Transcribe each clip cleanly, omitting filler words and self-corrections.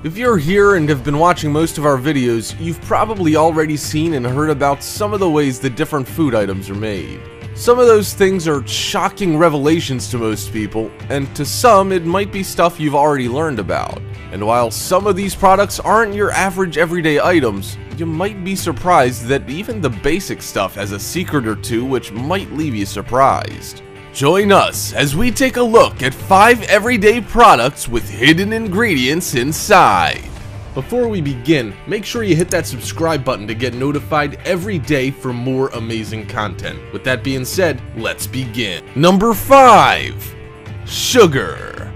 If you're here and have been watching most of our videos, you've probably already seen and heard about some of the ways that different food items are made. Some of those things are shocking revelations to most people, and to some it might be stuff you've already learned about. And while some of these products aren't your average everyday items, you might be surprised that even the basic stuff has a secret or two which might leave you surprised. Join us as we take a look at 5 everyday products with hidden ingredients inside. Before we begin, make sure you hit that subscribe button to get notified every day for more amazing content. With that being said, let's begin. Number 5. Sugar.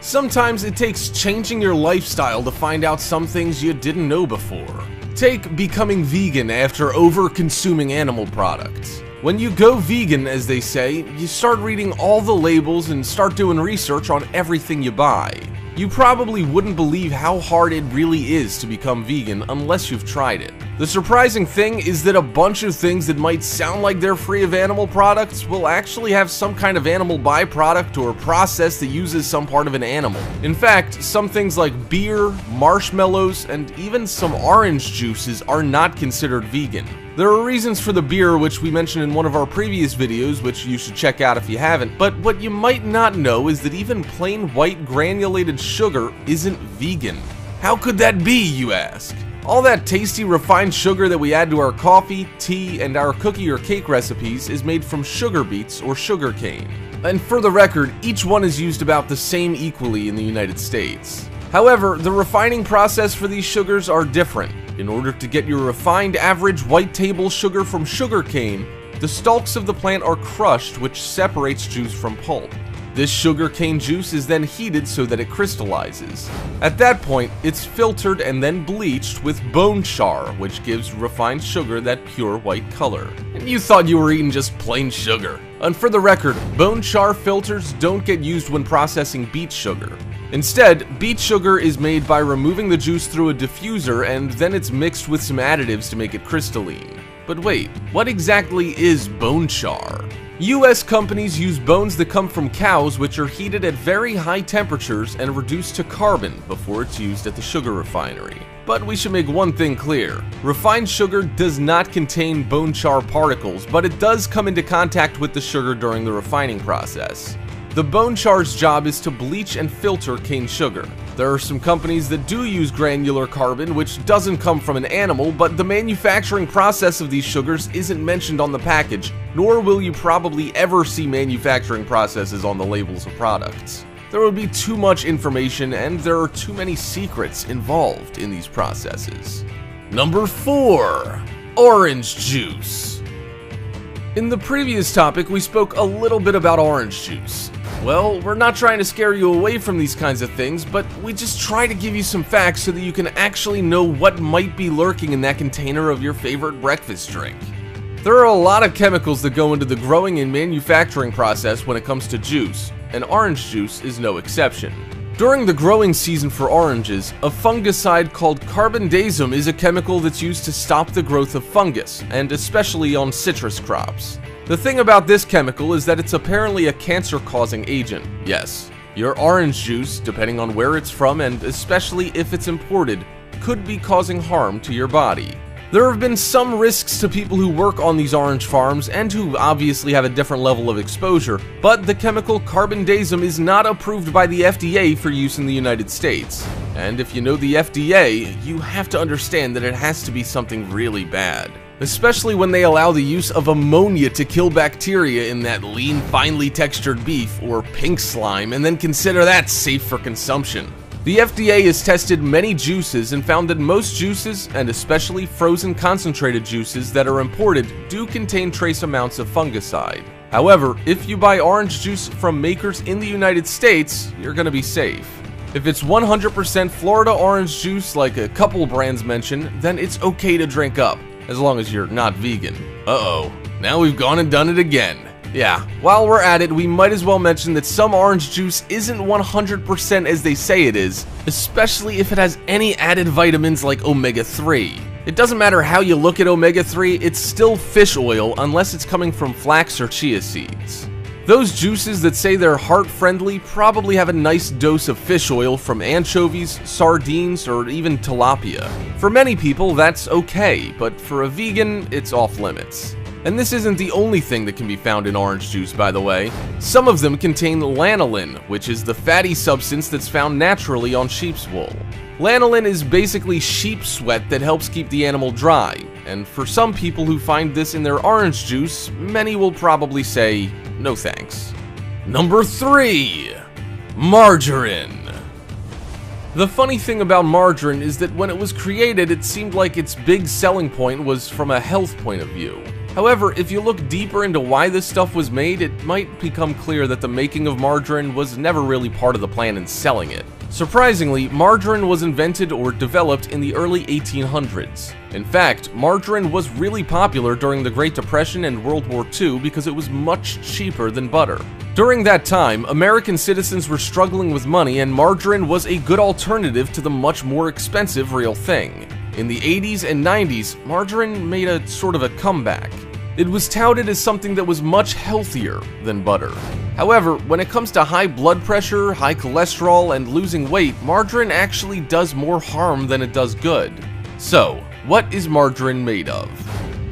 Sometimes it takes changing your lifestyle to find out some things you didn't know before. Take becoming vegan after over-consuming animal products. When you go vegan, as they say, you start reading all the labels and start doing research on everything you buy. You probably wouldn't believe how hard it really is to become vegan unless you've tried it. The surprising thing is that a bunch of things that might sound like they're free of animal products will actually have some kind of animal byproduct or process that uses some part of an animal. In fact, some things like beer, marshmallows, and even some orange juices are not considered vegan. There are reasons for the beer, which we mentioned in one of our previous videos, which you should check out if you haven't, but what you might not know is that even plain white granulated sugar isn't vegan. How could that be, you ask? All that tasty refined sugar that we add to our coffee, tea, and our cookie or cake recipes is made from sugar beets or sugar cane. And for the record, each one is used about the same equally in the United States. However, the refining process for these sugars are different. In order to get your refined average white table sugar from sugar cane, the stalks of the plant are crushed, which separates juice from pulp. This sugar cane juice is then heated so that it crystallizes. At that point, it's filtered and then bleached with bone char, which gives refined sugar that pure white color. And you thought you were eating just plain sugar. And for the record, bone char filters don't get used when processing beet sugar. Instead, beet sugar is made by removing the juice through a diffuser and then it's mixed with some additives to make it crystalline. But wait, what exactly is bone char? US companies use bones that come from cows which are heated at very high temperatures and reduced to carbon before it's used at the sugar refinery. But we should make one thing clear. Refined sugar does not contain bone char particles, but it does come into contact with the sugar during the refining process. The bone char's job is to bleach and filter cane sugar. There are some companies that do use granular carbon, which doesn't come from an animal, but the manufacturing process of these sugars isn't mentioned on the package, nor will you probably ever see manufacturing processes on the labels of products. There would be too much information and there are too many secrets involved in these processes. Number 4. Orange juice. In the previous topic, we spoke a little bit about orange juice. Well, we're not trying to scare you away from these kinds of things, but we just try to give you some facts so that you can actually know what might be lurking in that container of your favorite breakfast drink. There are a lot of chemicals that go into the growing and manufacturing process when it comes to juice, and orange juice is no exception. During the growing season for oranges, a fungicide called carbendazim is a chemical that's used to stop the growth of fungus, and especially on citrus crops. The thing about this chemical is that it's apparently a cancer-causing agent. Yes, your orange juice, depending on where it's from and especially if it's imported, could be causing harm to your body. There have been some risks to people who work on these orange farms and who obviously have a different level of exposure, but the chemical carbendazim is not approved by the FDA for use in the United States. And if you know the FDA, you have to understand that it has to be something really bad. Especially when they allow the use of ammonia to kill bacteria in that lean, finely textured beef or pink slime and then consider that safe for consumption. The FDA has tested many juices and found that most juices, and especially frozen concentrated juices that are imported, do contain trace amounts of fungicide. However, if you buy orange juice from makers in the United States, you're going to be safe. If it's 100% Florida orange juice like a couple brands mention, then it's okay to drink up, as long as you're not vegan. Uh-oh, now we've gone and done it again. Yeah, while we're at it, we might as well mention that some orange juice isn't 100% as they say it is, especially if it has any added vitamins like omega-3. It doesn't matter how you look at omega-3, it's still fish oil unless it's coming from flax or chia seeds. Those juices that say they're heart-friendly probably have a nice dose of fish oil from anchovies, sardines, or even tilapia. For many people, that's okay, but for a vegan, it's off-limits. And this isn't the only thing that can be found in orange juice, by the way. Some of them contain lanolin, which is the fatty substance that's found naturally on sheep's wool. Lanolin is basically sheep sweat that helps keep the animal dry, and for some people who find this in their orange juice, many will probably say, no thanks. Number 3. Margarine. The funny thing about margarine is that when it was created, it seemed like its big selling point was from a health point of view. However, if you look deeper into why this stuff was made, it might become clear that the making of margarine was never really part of the plan in selling it. Surprisingly, margarine was invented or developed in the early 1800s. In fact, margarine was really popular during the Great Depression and World War II because it was much cheaper than butter. During that time, American citizens were struggling with money, and margarine was a good alternative to the much more expensive real thing. In the 80s and 90s, margarine made a sort of a comeback. It was touted as something that was much healthier than butter. However, when it comes to high blood pressure, high cholesterol, and losing weight, margarine actually does more harm than it does good. So, what is margarine made of?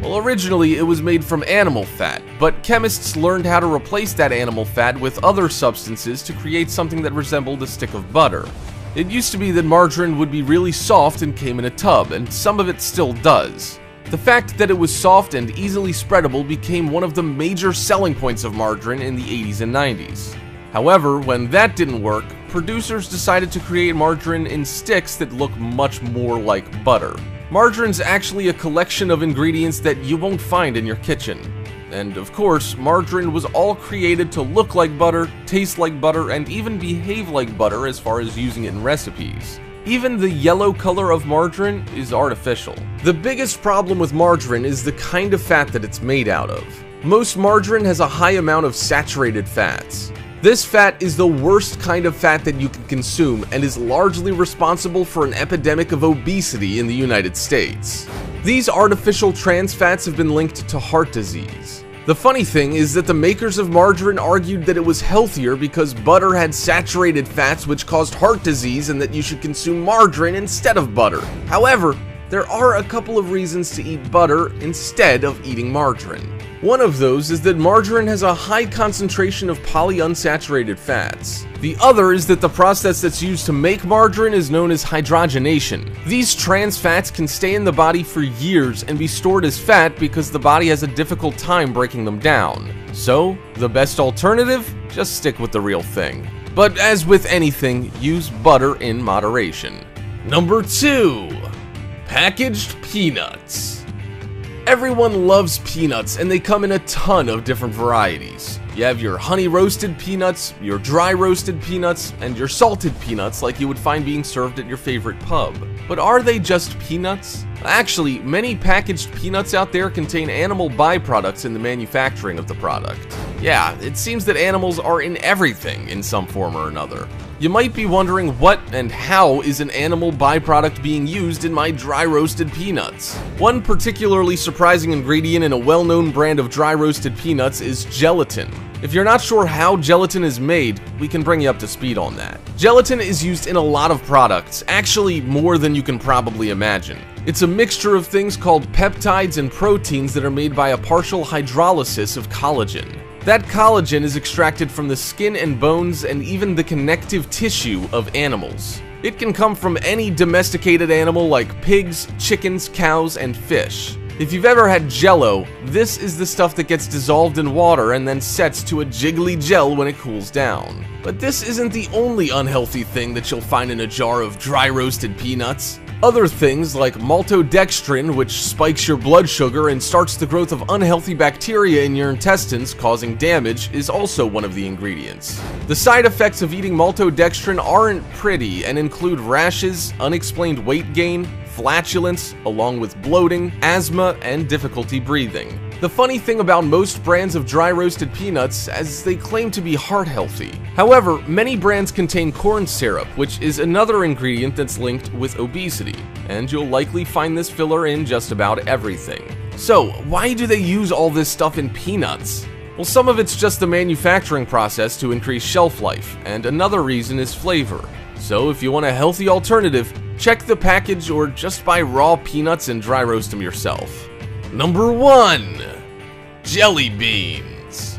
Well, originally it was made from animal fat, but chemists learned how to replace that animal fat with other substances to create something that resembled a stick of butter. It used to be that margarine would be really soft and came in a tub, and some of it still does. The fact that it was soft and easily spreadable became one of the major selling points of margarine in the 80s and 90s. However, when that didn't work, producers decided to create margarine in sticks that look much more like butter. Margarine's actually a collection of ingredients that you won't find in your kitchen. And of course, margarine was all created to look like butter, taste like butter, and even behave like butter as far as using it in recipes. Even the yellow color of margarine is artificial. The biggest problem with margarine is the kind of fat that it's made out of. Most margarine has a high amount of saturated fats. This fat is the worst kind of fat that you can consume and is largely responsible for an epidemic of obesity in the United States. These artificial trans fats have been linked to heart disease. The funny thing is that the makers of margarine argued that it was healthier because butter had saturated fats which caused heart disease and that you should consume margarine instead of butter. However, there are a couple of reasons to eat butter instead of eating margarine. One of those is that margarine has a high concentration of polyunsaturated fats. The other is that the process that's used to make margarine is known as hydrogenation. These trans fats can stay in the body for years and be stored as fat because the body has a difficult time breaking them down. So, the best alternative? Just stick with the real thing. But as with anything, use butter in moderation. Number 2. Packaged peanuts. Everyone loves peanuts, and they come in a ton of different varieties. You have your honey roasted peanuts, your dry roasted peanuts, and your salted peanuts like you would find being served at your favorite pub. But are they just peanuts? Actually, many packaged peanuts out there contain animal byproducts in the manufacturing of the product. Yeah, it seems that animals are in everything in some form or another. You might be wondering what and how is an animal byproduct being used in my dry roasted peanuts? One particularly surprising ingredient in a well-known brand of dry roasted peanuts is gelatin. If you're not sure how gelatin is made, we can bring you up to speed on that. Gelatin is used in a lot of products, actually more than you can probably imagine. It's a mixture of things called peptides and proteins that are made by a partial hydrolysis of collagen. That collagen is extracted from the skin and bones and even the connective tissue of animals. It can come from any domesticated animal like pigs, chickens, cows, and fish. If you've ever had Jell-O, this is the stuff that gets dissolved in water and then sets to a jiggly gel when it cools down. But this isn't the only unhealthy thing that you'll find in a jar of dry roasted peanuts. Other things like maltodextrin, which spikes your blood sugar and starts the growth of unhealthy bacteria in your intestines, causing damage, is also one of the ingredients. The side effects of eating maltodextrin aren't pretty and include rashes, unexplained weight gain, flatulence, along with bloating, asthma, and difficulty breathing. The funny thing about most brands of dry roasted peanuts is they claim to be heart healthy. However, many brands contain corn syrup, which is another ingredient that's linked with obesity, and you'll likely find this filler in just about everything. So, why do they use all this stuff in peanuts? Well, some of it's just the manufacturing process to increase shelf life, and another reason is flavor. So if you want a healthy alternative, check the package or just buy raw peanuts and dry roast them yourself. Number 1. Jelly beans.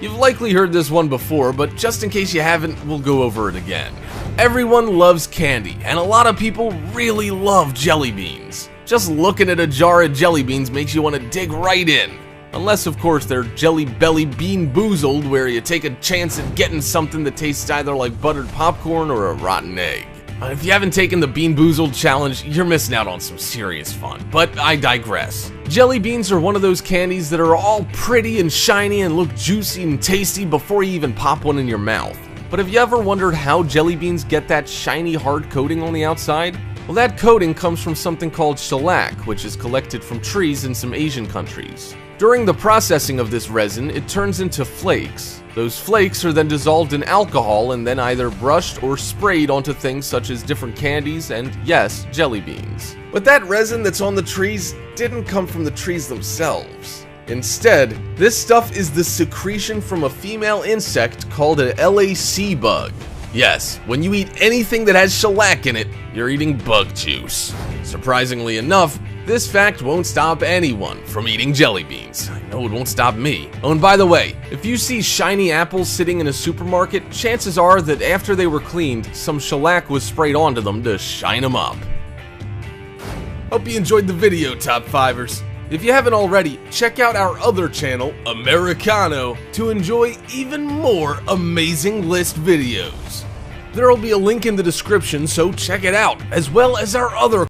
You've likely heard this one before, but just in case you haven't, we'll go over it again. Everyone loves candy, and a lot of people really love jelly beans. Just looking at a jar of jelly beans makes you want to dig right in. Unless, of course, they're Jelly Belly Bean Boozled, where you take a chance at getting something that tastes either like buttered popcorn or a rotten egg. If you haven't taken the Bean Boozled challenge, you're missing out on some serious fun, but I digress. Jelly beans are one of those candies that are all pretty and shiny and look juicy and tasty before you even pop one in your mouth. But have you ever wondered how jelly beans get that shiny hard coating on the outside? Well, that coating comes from something called shellac, which is collected from trees in some Asian countries. During the processing of this resin, it turns into flakes. Those flakes are then dissolved in alcohol and then either brushed or sprayed onto things such as different candies and, yes, jelly beans. But that resin that's on the trees didn't come from the trees themselves. Instead, this stuff is the secretion from a female insect called an LAC bug. Yes, when you eat anything that has shellac in it, you're eating bug juice. Surprisingly enough, this fact won't stop anyone from eating jelly beans. I know it won't stop me. Oh, and by the way, if you see shiny apples sitting in a supermarket, chances are that after they were cleaned, some shellac was sprayed onto them to shine them up. Hope you enjoyed the video, Top 5ers. If you haven't already, check out our other channel, Americano, to enjoy even more amazing list videos. There'll be a link in the description, so check it out, as well as our other